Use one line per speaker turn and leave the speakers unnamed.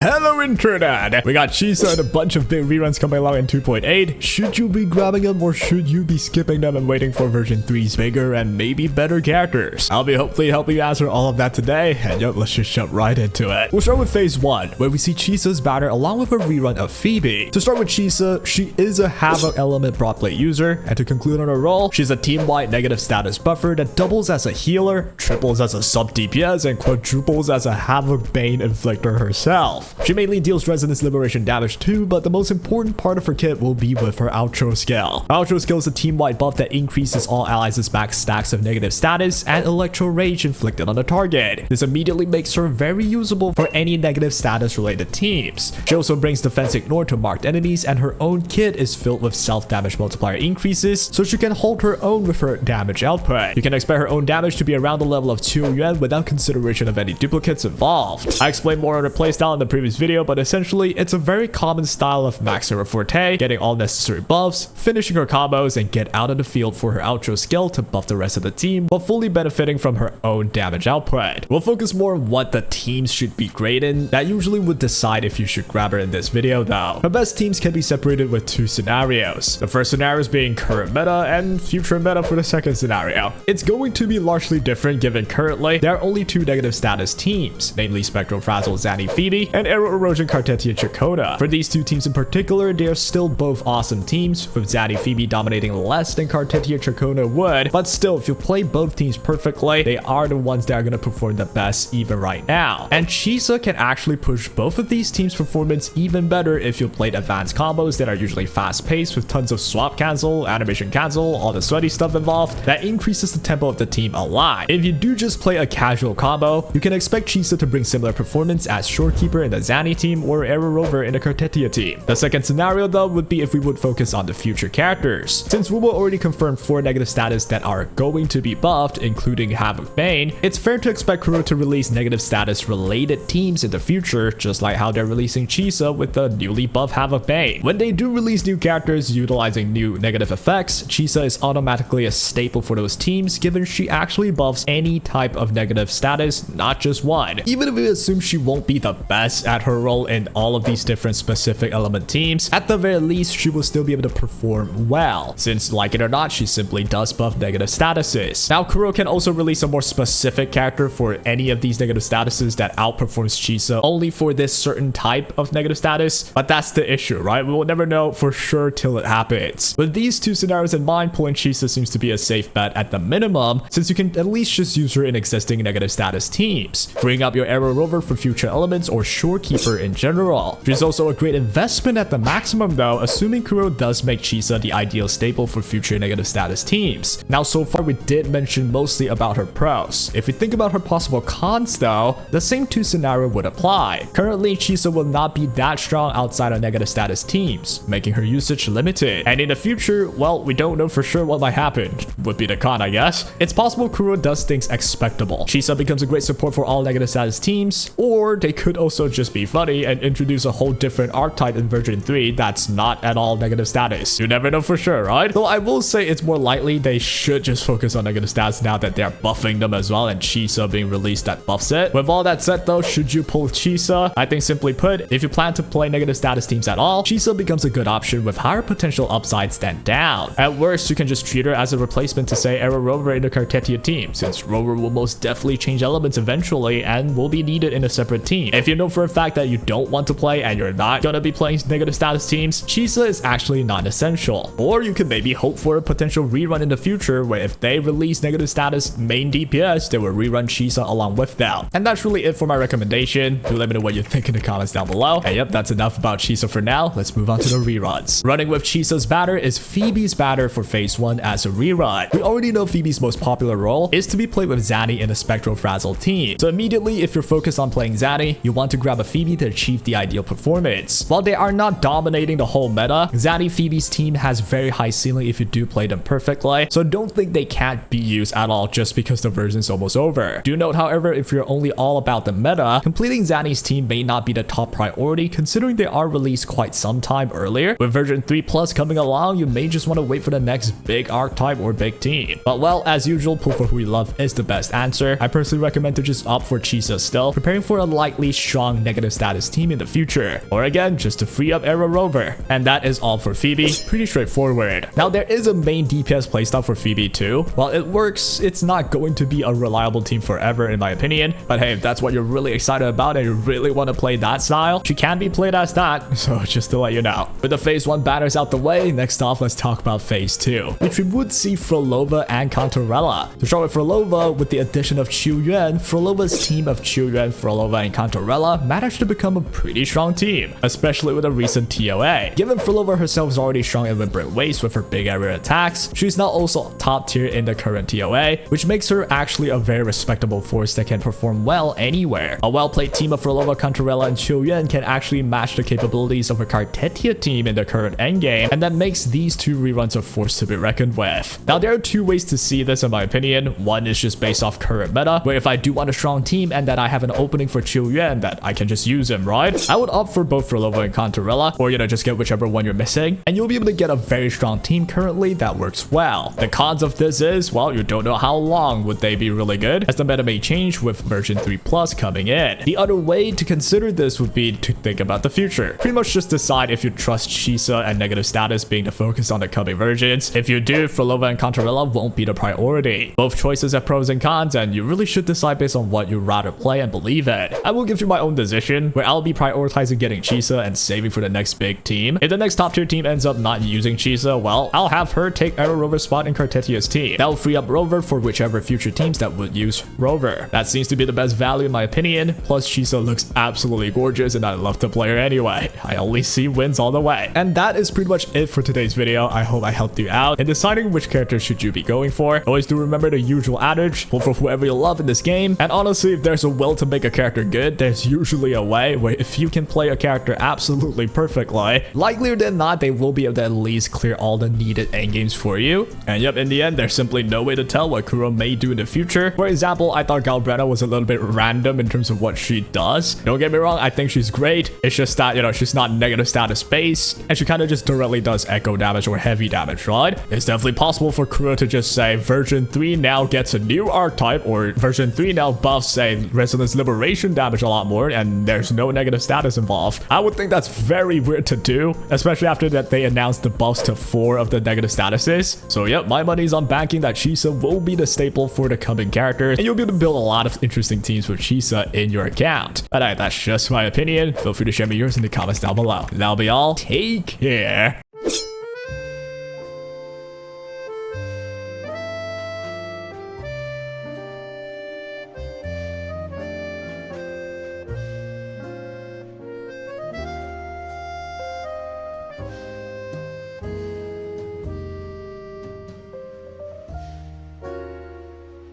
Hello Internet! We got Chisa and a bunch of big reruns coming along in 2.8. Should you be grabbing them or should you be skipping them and waiting for version 3's bigger and maybe better characters? I'll be hopefully helping you answer all of that today, and yo, let's just jump right into it. We'll start with phase 1, where we see Chisa's banner along with a rerun of Phoebe. To start with Chisa, she is a Havoc element broad plate user, and to conclude on her role, she's a team-wide negative status buffer that doubles as a healer, triples as a sub DPS, and quadruples as a Havoc Bane inflictor herself. She mainly deals resonance liberation damage too, but the most important part of her kit will be with her outro skill. Outro skill is a team-wide buff that increases all allies' max stacks of negative status and electro rage inflicted on the target. This immediately makes her very usable for any negative status related teams. She also brings defense ignore to marked enemies, and her own kit is filled with self-damage multiplier increases, so she can hold her own with her damage output. You can expect her own damage to be around the level of 2 yuan without consideration of any duplicates involved. I explained more on her playstyle in the previous video, but essentially it's a very common style of maxing her forte, getting all necessary buffs, finishing her combos, and get out of the field for her outro skill to buff the rest of the team while fully benefiting from her own damage output. We'll focus more on what the teams should be great in. That usually would decide if you should grab her in this video though. Her best teams can be separated with 2 scenarios. The first scenario is being current meta and future meta for the second scenario. It's going to be largely different given currently there are only 2 negative status teams, namely Spectral Frazzle Zanny Phoebe and Arrow Erosion Cartetia Chakota. For these 2 teams in particular, they are still both awesome teams, with Zanny Phoebe dominating less than Cartetia Chakota would, but still, if you play both teams perfectly, they are the ones that are going to perform the best even right now. And Chisa can actually push both of these teams' performance even better if you played advanced combos that are usually fast-paced with tons of swap cancel, animation cancel, all the sweaty stuff involved, that increases the tempo of the team a lot. If you do just play a casual combo, you can expect Chisa to bring similar performance as Shorekeeper in the Zanny team or Arrow Rover in the Cartetia team. The second scenario though would be if we would focus on the future characters. Since we will already confirm 4 negative status that are going to be buffed, including Havoc Bane, it's fair to expect Kuro to release negative status related teams in the future, just like how they're releasing Chisa with the newly buffed Havoc Bane. When they do release new characters utilizing new negative effects, Chisa is automatically a staple for those teams given she actually buffs any type of negative status, not just one. Even if we assume she won't be the best at her role in all of these different specific element teams, at the very least she will still be able to perform well, since like it or not she simply does buff negative statuses. Now Kuro can also release a more specific character for any of these negative statuses that outperforms Chisa only for this certain type of negative status, but that's the issue, right? We will never know for sure till it happens. With these 2 scenarios in mind, pulling Chisa seems to be a safe bet at the minimum, since you can at least just use her in existing negative status teams, freeing up your Arrow Rover for future elements or Shorekeeper in general. She's also a great investment at the maximum though, assuming Kuro does make Chisa the ideal staple for future negative status teams. Now so far we did mention mostly about her pros. If we think about her possible cons though, the same 2 scenario would apply. Currently Chisa will not be that strong outside of negative status teams, making her usage limited. And in the future, well, we don't know for sure what might happen. Would be the con, I guess. It's possible Kuro does things expectable. Chisa becomes a great support for all negative status teams, or they could also just be funny and introduce a whole different archetype in version 3 that's not at all negative status. You never know for sure, right? Though I will say it's more likely they should just focus on negative stats now that they're buffing them as well and Chisa being released that buffs it. With all that said though, should you pull Chisa? I think simply put, if you plan to play negative status teams at all, Chisa becomes a good option with higher potential upsides than down. At worst, you can just treat her as a replacement to say Arrow Rover in the Cartetia team, since Rover will most definitely change elements eventually and will be needed in a separate team. If you know for a fact that you don't want to play and you're not gonna be playing negative status teams, Chisa is actually non-essential. Or you could maybe hope for a potential rerun in the future where if they release negative status main DPS, they will rerun Chisa along with them. And that's really it for my recommendation. Do let me know what you think in the comments down below. And yep, that's enough about Chisa for now. Let's move on to the reruns. Running with Chisa's banner is Phoebe's banner for phase 1 as a rerun. We already know Phoebe's most popular role is to be played with Zanny in the Spectral Frazzle team. So immediately if you're focused on playing Zanny, you want to grab a Phoebe to achieve the ideal performance. While they are not dominating the whole meta, Zanny Phoebe's team has very high ceiling if you do play them perfectly, so don't think they can't be used at all just because the version's almost over. Do note however, if you're only all about the meta, completing Zanny's team may not be the top priority considering they are released quite some time earlier. With version 3 plus coming along, you may just want to wait for the next big archetype or big team. But well, as usual, pull for who you love is the best answer. I personally recommend to just opt for Chisa still, preparing for a likely strong negative status team in the future, or again, just to free up Arrow Rover. And that is all for Phoebe. Pretty straightforward. Now, there is a main DPS playstyle for Phoebe too. While it works, it's not going to be a reliable team forever in my opinion, but hey, if that's what you're really excited about and you really want to play that style, she can be played as that, so just to let you know. With the phase 1 banners out the way, next off, let's talk about phase 2, which we would see Phrolova and Canterella. To start with Phrolova, with the addition of Qiuyuan, Phrolova's team of Qiuyuan, Phrolova, and Canterella managed to become a pretty strong team, especially with a recent TOA. Given Phrolova herself is already strong in wuthering waves with her big area attacks, she's now also top tier in the current TOA, which makes her actually a very respectable force that can perform well anywhere. A well-played team of Phrolova, Canterella, and Qiuyuan can actually match the capabilities of a Cartetia team in the current endgame, and that makes these two reruns a force to be reckoned with. Now, there are two ways to see this in my opinion. One is just based off current meta, where if I do want a strong team and that I have an opening for Qiuyuan that I can just use him, right? I would opt for both Phrolova and Canterella, or just get whichever one you're missing, and you'll be able to get a very strong team currently that works well. The cons of this is, well, you don't know how long would they be really good, as the meta may change with version 3 plus coming in. The other way to consider this would be to think about the future. Pretty much just decide if you trust Chisa and negative status being the focus on the coming versions. If you do, Phrolova and Canterella won't be the priority. Both choices have pros and cons, and you really should decide based on what you'd rather play and believe in. I will give you my own decision, where I'll be prioritizing getting Chisa and saving for the next big team. If the next top tier team ends up not using Chisa, well, I'll have her take Arrow Rover's spot in Cartetia's team. That'll free up Rover for whichever future teams that would use Rover. That seems to be the best value in my opinion, plus Chisa looks absolutely gorgeous and I love to play her anyway. I only see wins all the way. And that is pretty much it for today's video. I hope I helped you out in deciding which character should you be going for. Always do remember the usual adage, vote for whoever you love in this game. And honestly, if there's a will to make a character good, there's usually a way where if you can play a character absolutely perfectly, likelier than not, they will be able to at least clear all the needed endgames for you. And yep, in the end, there's simply no way to tell what Kuro may do in the future. For example, I thought Galbretta was a little bit random in terms of what she does. Don't get me wrong, I think she's great. It's just that, she's not negative status based, and she kind of just directly does echo damage or heavy damage, right? It's definitely possible for Kuro to just say version 3 now gets a new archetype, or version 3 now buffs, say, Resonance Liberation damage a lot more, and there's no negative status involved. I would think that's very weird to do, especially after that they announced the buffs to 4 of the negative statuses. So yep, my money's on banking that Chisa will be the staple for the coming characters, and you'll be able to build a lot of interesting teams with Chisa in your account. But that's just my opinion. Feel free to share me yours in the comments down below. That'll be all. Take care.